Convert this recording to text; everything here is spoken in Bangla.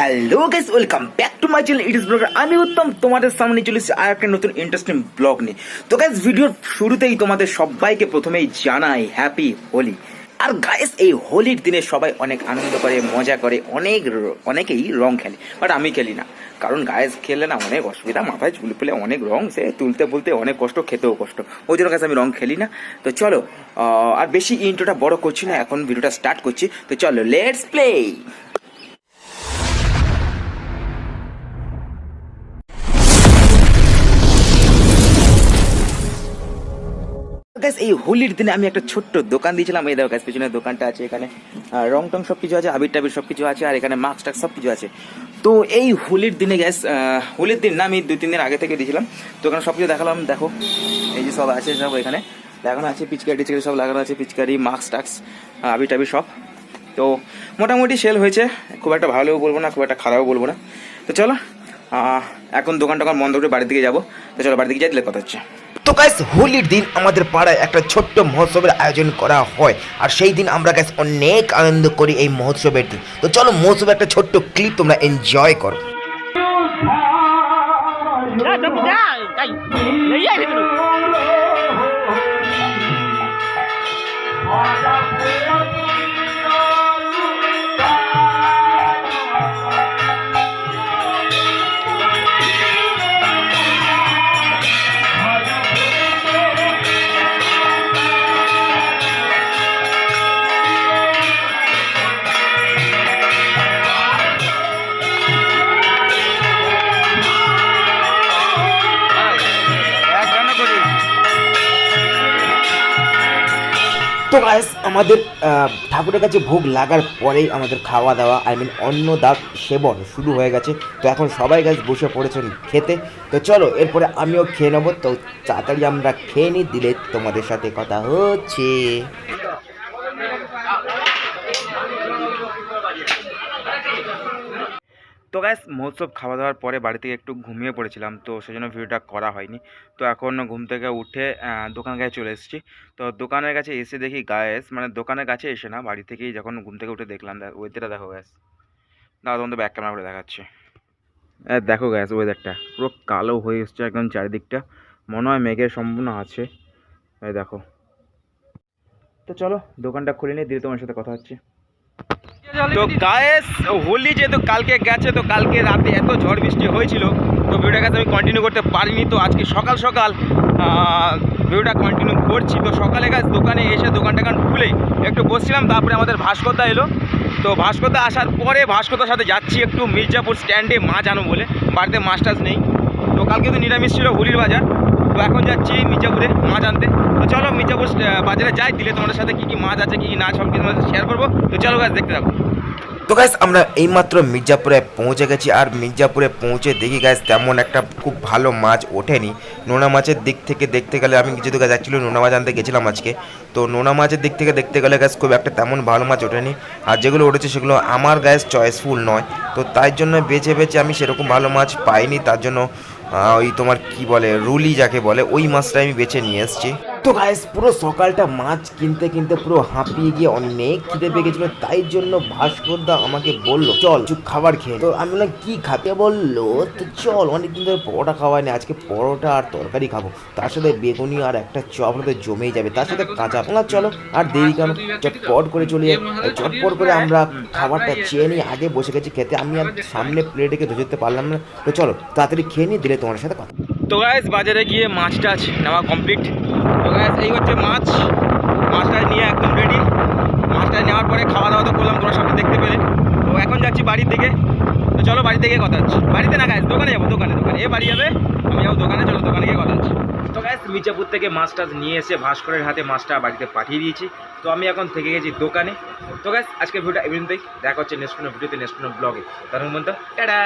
Hello guys, welcome back to my channel. It is blogger. আমি উত্তম তোমাদের সামনে চলে এসেছি আর একটা নতুন ইন্টারেস্টিং ব্লগ নিয়ে। তো গাইস, ভিডিওর শুরুতেই তোমাদের সবাইকে প্রথমেই জানাই হ্যাপি হোলি। আর গাইস, এই হোলির দিনে সবাই অনেক আনন্দ করে, মজা করে, অনেকেই রং খেলে, বাট আমি খেলি না। কারণ গায়েস খেললে না অনেক অসুবিধা, মাথায় চুল পেলে অনেক রং, সে তুলতে বলতে অনেক কষ্ট, খেতেও কষ্ট, ওই জন্য গাইস আমি রং খেলি না। তো চলো, আর বেশি ইন্ট্রোটা বড় করছি না, এখন ভিডিওটা স্টার্ট করছি। তো চলো, লেটস প্লে। এই হোলির দিনে আমি একটা ছোট্ট দোকান দিয়েছিলাম। এই দেখো গাইস, পেছনের দোকানটা আছে, এখানে রং টং সবকিছু আছে, আবির টাবির সবকিছু আছে, আর এখানে মাস্ক টাক সবকিছু আছে। তো এই হোলির দিনে গ্যাস, হোলির দিন না, আমি 2-3 দিন আগে থেকে দিয়েছিলাম। তো এখানে সবকিছু দেখালাম, দেখো এই যে সব আছে, সব এখানে লাগানো আছে, পিচকারি টিচকারি সব লাগানো আছে, পিচকারি মাস্ক টাক্স আবির টাবির সব। তো মোটামুটি সেল হয়েছে, খুব একটা ভালোও বলবো না, খুব একটা খারাপও বলবো না। তো চলো, এখন দোকান টোকান বন্ধ করে বাড়ির দিকে যাবো। তো চলো বাড়ির দিকে যাই, দিলে কথা হচ্ছে। তো গাইস, হোলির দিন আমাদের পাড়ায় একটা ছোট্ট মহোৎসবের আয়োজন করা হয়, আর সেই দিন আমরা গাইস অনেক আনন্দ করি এই মহোৎসবের দিন। তো চলো, মহোৎসবের একটা ছোট্ট ক্লিপ তোমরা এনজয় করো। তো গাইস, আমাদের ঠাকুরের কাছে ভোগ লাগার পরেই আমাদের খাওয়া দাওয়া, অন্নদান সেবন শুরু হয়ে গেছে। তো এখন সবাই গাইস বসে পড়েছেন খেতে। তো চলো, এরপরে আমিও খেয়ে নেবো। তো তাড়াতাড়ি আমরা খেয়ে নিই, দিলে তোমাদের সাথে কথা হচ্ছে। তো গাইস, মহোৎসব খাওয়া দাওয়ার পরে বাড়ি থেকে একটু ঘুমিয়ে পড়েছিলাম, তো সেই জন্য ভিডিওটা করা হয়নি। তো এখন ঘুম থেকে উঠে দোকানের কাছে চলে এসেছি। তো দোকানের কাছে এসে দেখি গাইস, দোকানের কাছে এসে না, বাড়ি থেকেই যখন ঘুম থেকে উঠে দেখলাম, ওয়েদারটা দেখো গাইস, না তখন তো ব্যাক ক্যামেরা করে দেখাচ্ছে। দেখো গাইস, ওয়েদারটা পুরো কালো হয়ে এসছে একদম চারিদিকটা, মনে হয় মেঘের সম্ভাবনা আছে। এই দেখো। তো চলো, দোকানটা খুলে নিয়ে দিলে তোমার সাথে কথা হচ্ছে। তো গায়েস, হোলি যেহেতু কালকে গেছে, তো কালকে রাতে এত ঝড় বৃষ্টি হয়েছিল, তো ভিডিওটা কাছে আমি কন্টিনিউ করতে পারিনি। তো আজকে সকাল সকাল ভিডিওটা কন্টিনিউ করছি। তো সকালে গাছ দোকানে এসে দোকানটা খুলেই একটু বসছিলাম, তারপরে আমাদের ভাস্করদা এলো। তো ভাস্করদা আসার পরে ভাস্করদার সাথে যাচ্ছি একটু মির্জাপুর স্ট্যান্ডে মাছ আনো বলে, বাড়িতে মাছ টাছ নেই। তো কালকে তো নিরামিষ ছিল, হোলির বাজার। তো এখন যাচ্ছি মির্জাপুরে মাছ আনতে। তো চলো মির্জাপুর বাজারে যাই, দিলে তোমাদের সাথে কী কী মাছ আছে, কী কী না, সব কিছু শেয়ার করবো। তো চলো গাছ, দেখতে থাকো। তো গাইস, আমরা এইমাত্র মির্জাপুরে পৌঁছে গেছি, আর মির্জাপুরে পৌঁছে দেখি গাইস তেমন একটা খুব ভালো মাছ ওঠেনি। নোনা মাছের দিক থেকে দেখতে গেলে, আমি যেহেতু গাছ অ্যাকচুয়ালি নোনা মাছ আনতে গেছিলাম আজকে, তো নোনা মাছের দিক থেকে দেখতে গেলে গাছ খুব একটা তেমন ভালো মাছ ওঠেনি। আর যেগুলো উঠেছে সেগুলো আমার গাইস চয়েসফুল নয়, তো তাই জন্য বেছে বেছে আমি সেরকম ভালো মাছ পাইনি। তার জন্য ওই তোমার কি বলে, রুলি যাকে বলে, ওই মাছটা আমি বেছে নিয়ে এসেছি। তো গাইস, পুরো সকালটা মাছ কিনতে কিনতে পুরো হাঁপিয়ে গিয়ে অনেক খিদে পেয়ে গেছিলো, তাই জন্য ভাস্করদা আমাকে বললো চল কিছু খাবার খেয়ে। তো আমি বললাম কি খাতে, বললো তো চল, অনেকদিন ধরে পরোটা খাওয়া হয়নি, আজকে পরোটা আর তরকারি খাবো, তার সাথে বেগুনি আর একটা চপ হলে জমেই যাবে, তার সাথে কাঁচা। বললাম চলো, আর দেরি কেন, চটপট করে চলে যাই। চটপট করে আমরা খাবারটা চেয়ে নিয়ে আগে বসে গেছি খেতে। আমি আর সামনে প্লেটে ধরতে পারলাম না। তো চলো তাড়াতাড়ি খেয়ে নিয়ে, দিলে তোমার সাথে কথা। তো গাইস, বাজারে গিয়ে মাছ টাছ নেওয়া কমপ্লিট। তো গাইস, এই হচ্ছে মাছটা নিয়ে একদম রেডি। মাছটা নেওয়ার পরে খাওয়া দাওয়া তো করলাম, তোমরা সামনে দেখতে পেলে। তো এখন যাচ্ছি বাড়ির দিকে। তো চলো বাড়ি থেকে কথা হচ্ছে। বাড়িতে না গাইস, দোকানে যাবো, দোকানে এ বাড়ি যাবে, আমি যাবো দোকানে। চলো দোকানে গিয়ে কথা হচ্ছে। তো গাইস, মির্জাপুর থেকে মাছ টাছ নিয়ে এসে ভাস্করের হাতে মাছটা বাড়িতে পাঠিয়ে দিয়েছি। তো আমি এখন থেকে গেছি দোকানে। তো গাইস, আজকে ভিডিওটা এমনিতেই দেখা হচ্ছে নেক্সট কোনো ভিডিওতে, নেক্সট কোনো ব্লগে। তার মধ্যে টাটা।